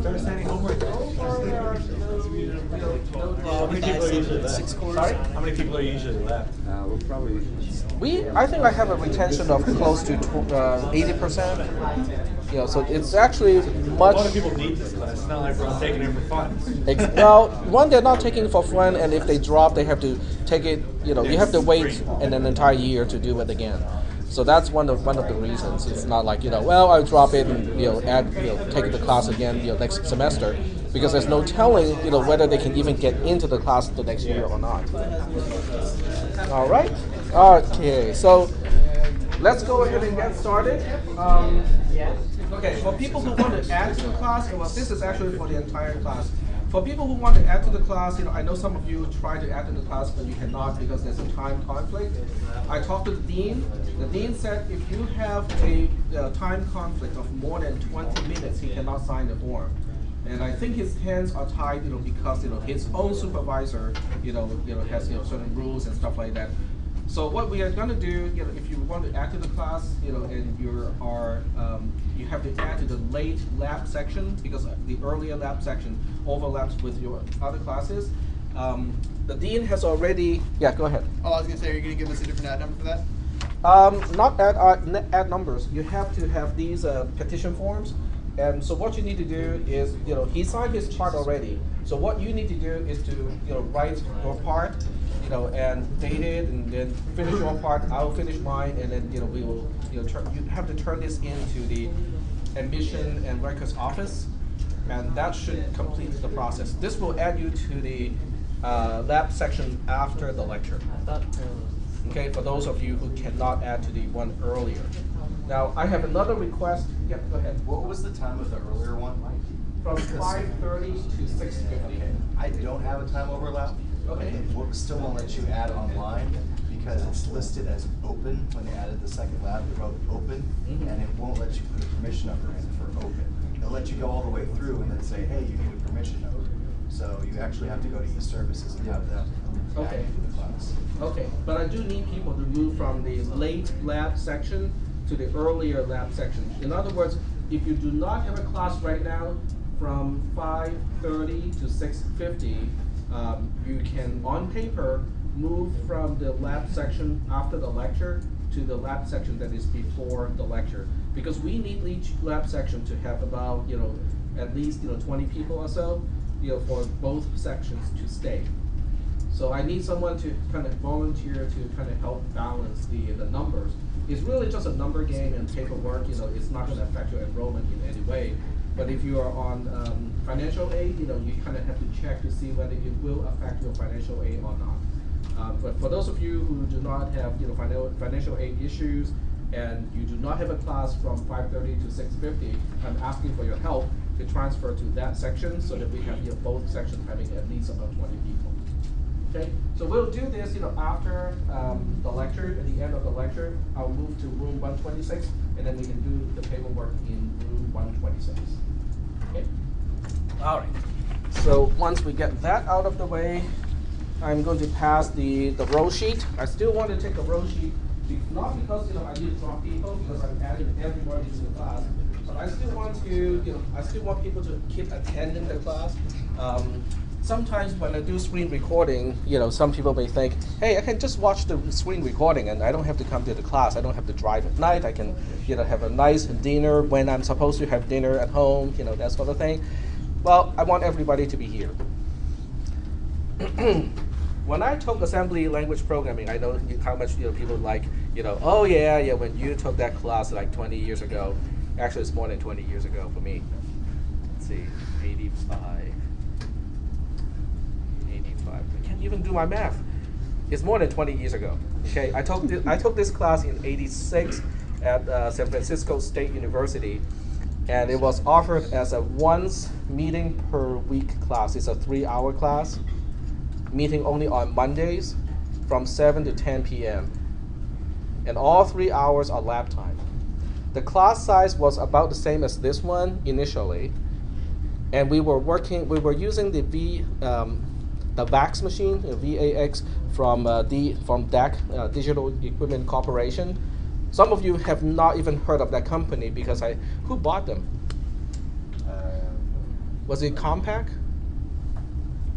start sending homework. How many people are usually left? Sorry? How many people are usually left? We'll probably. I think I have a retention of close to 80%. You know, so it's actually A much. lot of people need this class. It's not like we're all taking it for fun. Well, one, they're not taking it for fun, and if they drop, they have to take it. You know, you have to wait an entire year to do it again. So that's one of the reasons. It's not like, you know, well, I'll drop it and, you know, take the class again, you know, next semester, because there's no telling, you know, whether they can even get into the class the next year or not. All right. Okay. So let's go ahead and get started. Okay. For people who want to add to the class, well, this is actually for the entire class. For people who want to add to the class, you know, I know some of you try to add to the class, but you cannot because there's a time conflict. I talked to the dean. The dean said if you have a time conflict of more than 20 minutes, he cannot sign the form. And I think his hands are tied, you know, because, you know, his own supervisor, you know, has, you know, certain rules and stuff like that. So what we are going to do, you know, if you want to add to the class, you know, and you have to add to the late lab section because the earlier lab section overlaps with your other classes. The dean has already. Yeah, go ahead. Oh, I was gonna say, are you gonna give us a different ad number for that? Not add numbers. You have to have these petition forms. And so what you need to do is, you know, he signed his part already. So what you need to do is to, you know, write your part, you know, and date it, and then finish your part. I'll finish mine, and then, you know, we will, you know, you have to turn this into the admission and records office, and that should complete the process. This will add you to the lab section after the lecture. Okay, for those of you who cannot add to the one earlier. Now, I have another request. Yeah, go ahead. What was the time of the earlier one? From 5:30 to 6:50. Okay. I don't have a time overlap. Okay. It still won't let you add online because it's listed as open when they added the second lab. They wrote open, and it won't let you put a permission number in for open. It'll let you go all the way through and then say, hey, you need a permission number. So you actually have to go to e-services and have them add you to the class. Okay, but I do need people to move from the late lab section to the earlier lab section. In other words, if you do not have a class right now, from 5:30 to 6:50, you can, on paper, move from the lab section after the lecture to the lab section that is before the lecture. Because we need each lab section to have about, you know, at least, you know, 20 people or so, you know, for both sections to stay. So I need someone to kind of volunteer to kind of help balance the numbers. It's really just a number game and paperwork, you know, it's not going to affect your enrollment in any way. But if you are on financial aid, you know, you kind of have to check to see whether it will affect your financial aid or not. But for those of you who do not have, you know, financial aid issues, and you do not have a class from 5:30 to 6:50, I'm asking for your help to transfer to that section so that we have, you know, both sections having at least about 20 people. Okay, so we'll do this, you know, after the lecture. At the end of the lecture, I'll move to room 126, and then we can do the paperwork in room 126. Okay. All right. So once we get that out of the way, I'm going to pass the roll sheet. I still want to take a roll sheet, not because, you know, I need to drop people, because I'm adding everybody to the class, but I still want to, you know, I still want people to keep attending the class. Sometimes when I do screen recording, you know, some people may think, hey, I can just watch the screen recording and I don't have to come to the class. I don't have to drive at night. I can, you know, have a nice dinner when I'm supposed to have dinner at home, you know, that sort of thing. Well, I want everybody to be here. When I took assembly language programming, I know how much, you know, people like, you know, oh yeah, when you took that class like 20 years ago. Actually, it's more than 20 years ago for me. Let's see, 85. I can't even do my math. It's more than 20 years ago. Okay, I took this class in '86 at San Francisco State University, and it was offered as a once meeting per week class. It's a 3-hour class, meeting only on Mondays from 7 to 10 p.m. And all 3 hours are lab time. The class size was about the same as this one initially, and we were using the VAX machine, VAX from DAC, Digital Equipment Corporation. Some of you have not even heard of that company because who bought them? Was it Compaq?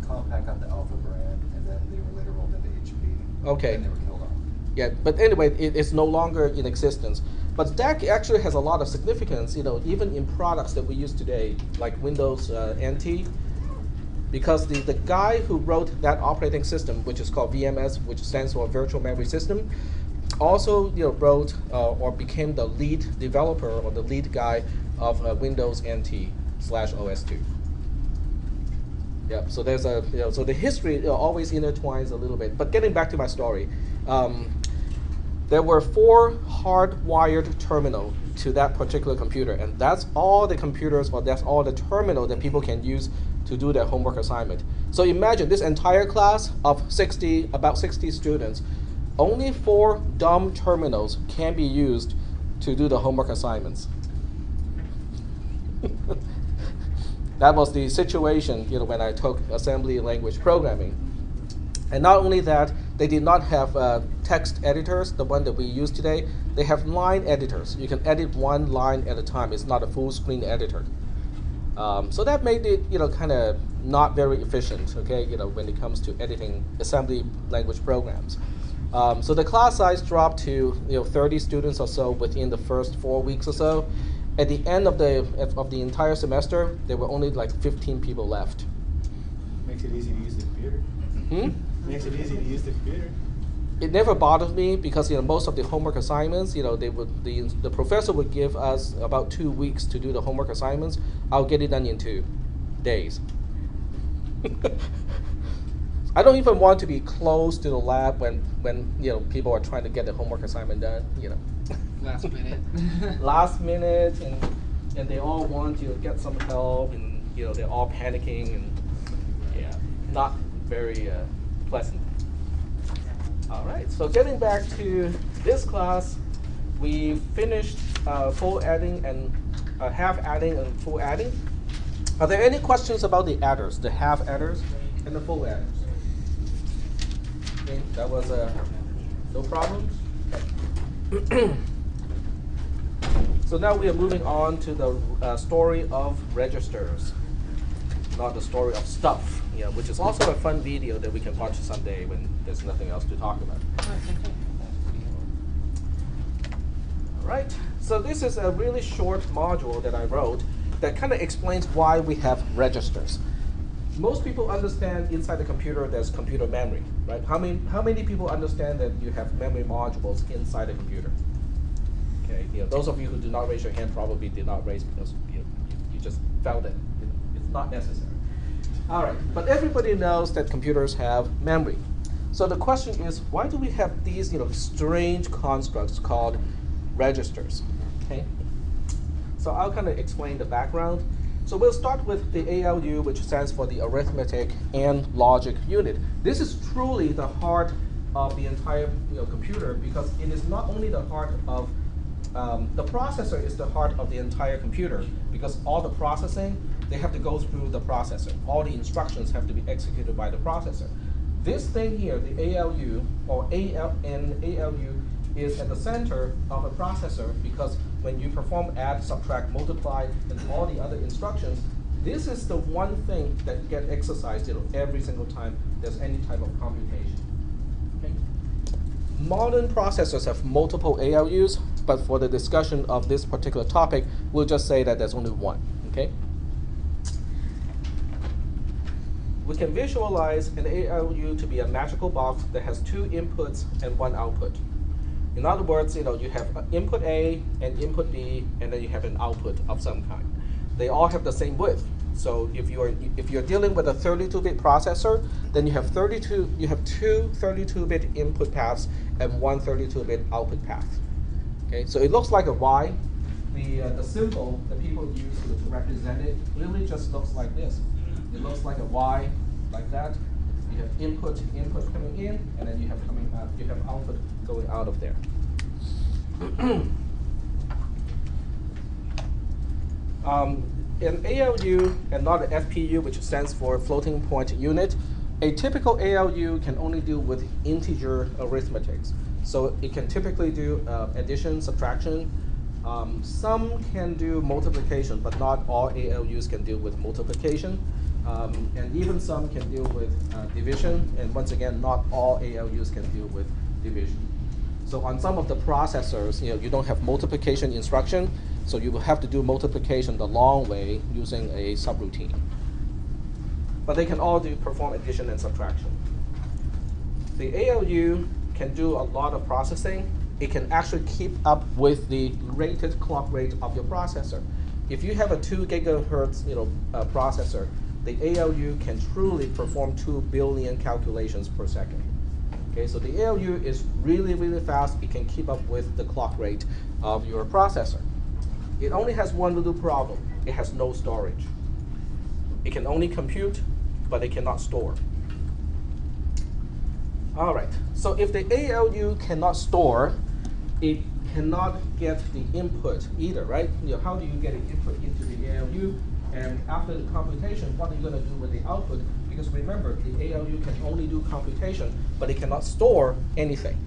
Compaq got the Alpha brand, and then they were later rolled into HP. Okay. And they were killed off. Yeah, but anyway, it's no longer in existence. But DAC actually has a lot of significance, even in products that we use today, like Windows NT, because the guy who wrote that operating system, which is called VMS, which stands for Virtual Memory System, also wrote or became the lead developer or the lead guy of Windows NT/OS2. Yep. So there's so the history always intertwines a little bit. But getting back to my story, there were 4 hardwired terminals to that particular computer, and that's all the computers, or that's all the terminal that people can use to do their homework assignment. So imagine this entire class of about 60 students, only 4 dumb terminals can be used to do the homework assignments. That was the situation, when I took assembly language programming. And not only that, they did not have text editors, the one that we use today. They have line editors. You can edit one line at a time. It's not a full screen editor. So that made it, kind of not very efficient, okay, when it comes to editing assembly language programs. So the class size dropped to 30 students or so within the first 4 weeks or so. At the end of the entire semester, there were only like 15 people left. Makes it easy to use the computer. Makes it easy to use the computer. It never bothered me because most of the homework assignments, the professor would give us about 2 weeks to do the homework assignments. I'll get it done in 2 days. I don't even want to be close to the lab when people are trying to get the homework assignment done. Last minute. Last minute, and they all want to get some help, and they're all panicking, and not very pleasant. All right, so getting back to this class, we finished full adding and half adding and full adding. Are there any questions about the adders, the half adders and the full adders? Okay, that was no problem. So now we are moving on to the story of registers, not the story of stuff, which is also a fun video that we can watch someday when there's nothing else to talk about. All right, so this is a really short module that I wrote that kind of explains why we have registers. Most people understand inside the computer there's computer memory, right? How many people understand that you have memory modules inside the computer? Okay, those of you who do not raise your hand probably did not raise because you just felt it. It's not necessary. All right, but everybody knows that computers have memory. So the question is, why do we have these strange constructs called registers? Okay. So I'll kind of explain the background. So we'll start with the ALU, which stands for the arithmetic and logic unit. This is truly the heart of the entire computer, because it is not only the heart of the processor is the heart of the entire computer, because all the processing, they have to go through the processor. All the instructions have to be executed by the processor. This thing here, the ALU, or ALU, is at the center of a processor, because when you perform add, subtract, multiply, and all the other instructions, this is the one thing that gets exercised every single time there's any type of computation. Okay? Modern processors have multiple ALUs, but for the discussion of this particular topic, we'll just say that there's only one. Okay? We can visualize an ALU to be a magical box that has 2 inputs and 1 output. In other words, you have input A and input B, and then you have an output of some kind. They all have the same width. So if you're dealing with a 32-bit processor, then you have 2 32-bit input paths and 1 32-bit output path. Okay, so it looks like a Y. The symbol that people use to represent it really just looks like this. It looks like a Y, like that. You have input coming in, and then you have coming out. You have output going out of there. An ALU and not an FPU, which stands for floating point unit, a typical ALU can only deal with integer arithmetics. So it can typically do addition, subtraction, Some can do multiplication, but not all ALUs can deal with multiplication. And even some can deal with division, and once again, not all ALUs can deal with division. So on some of the processors, you don't have multiplication instruction, so you will have to do multiplication the long way using a subroutine. But they can all perform addition and subtraction. The ALU can do a lot of processing. It can actually keep up with the rated clock rate of your processor. If you have a 2 gigahertz processor, the ALU can truly perform 2 billion calculations per second. Okay, so the ALU is really, really fast. It can keep up with the clock rate of your processor. It only has one little problem. It has no storage. It can only compute, but it cannot store. All right, so if the ALU cannot store, it cannot get the input either, right? How do you get an input into the ALU? And after the computation, what are you going to do with the output? Because remember, the ALU can only do computation, but it cannot store anything.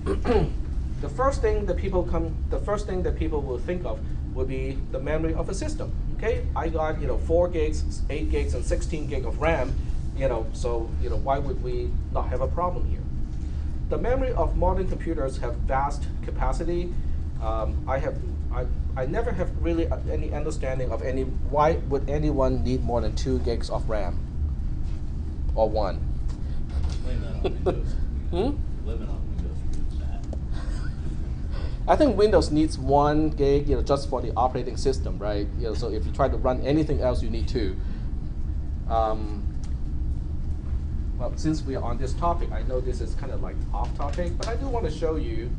The first thing that people will think of would be the memory of a system. Okay, I got 4 gigs, 8 gigs, and 16 gig of RAM. So why would we not have a problem here? The memory of modern computers have vast capacity. I never have really any understanding of why would anyone need more than 2 gigs of RAM or 1. Blame that on Windows. Blame it on Windows for doing that. I think Windows needs 1 gig, just for the operating system, right? So if you try to run anything else, you need 2. Well, since we are on this topic, I know this is kind of like off topic, but I do want to show you.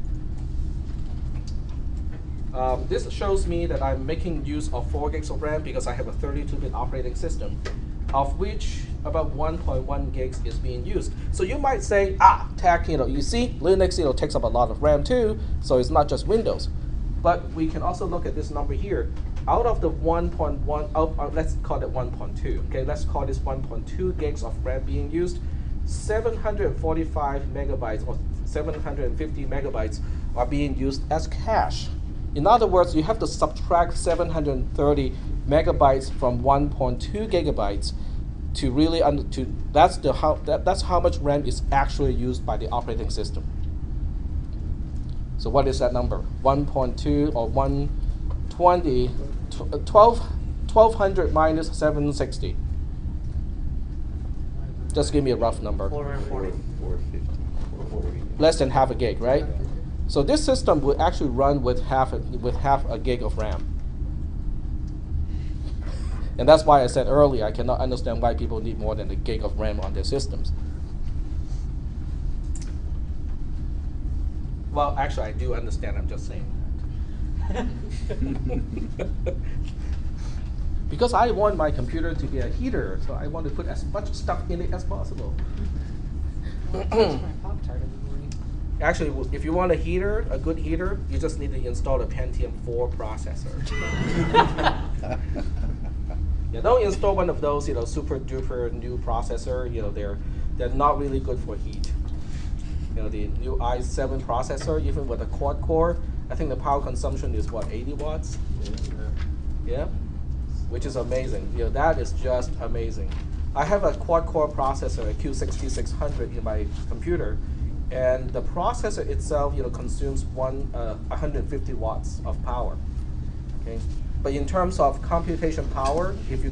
This shows me that I'm making use of 4 gigs of RAM because I have a 32-bit operating system, of which about 1.1 gigs is being used. So you might say, Tech, you see, Linux, takes up a lot of RAM too, so it's not just Windows. But we can also look at this number here. Out of the 1.1, let's call it 1.2. Okay, let's call this 1.2 gigs of RAM being used. 745 megabytes or 750 megabytes are being used as cache. In other words, you have to subtract 730 megabytes from 1.2 gigabytes to really that's how much RAM is actually used by the operating system. So what is that number? 1.2 or 120, 1200 minus 760. Just give me a rough number. 450. Less than half a gig, right? So this system would actually run with half a gig of RAM. And that's why I said earlier, I cannot understand why people need more than a gig of RAM on their systems. Well, actually, I do understand. I'm just saying that. Because I want my computer to be a heater, so I want to put as much stuff in it as possible. Actually, if you want a heater, a good heater, you just need to install a Pentium 4 processor. Don't install one of those, super duper new processor. They're not really good for heat. The new i7 processor, even with a quad core, I think the power consumption is what, 80 watts? Yeah, which is amazing. That is just amazing. I have a quad core processor, a Q6600 in my computer, and the processor itself, consumes 150 watts of power. Okay, but in terms of computation power, if you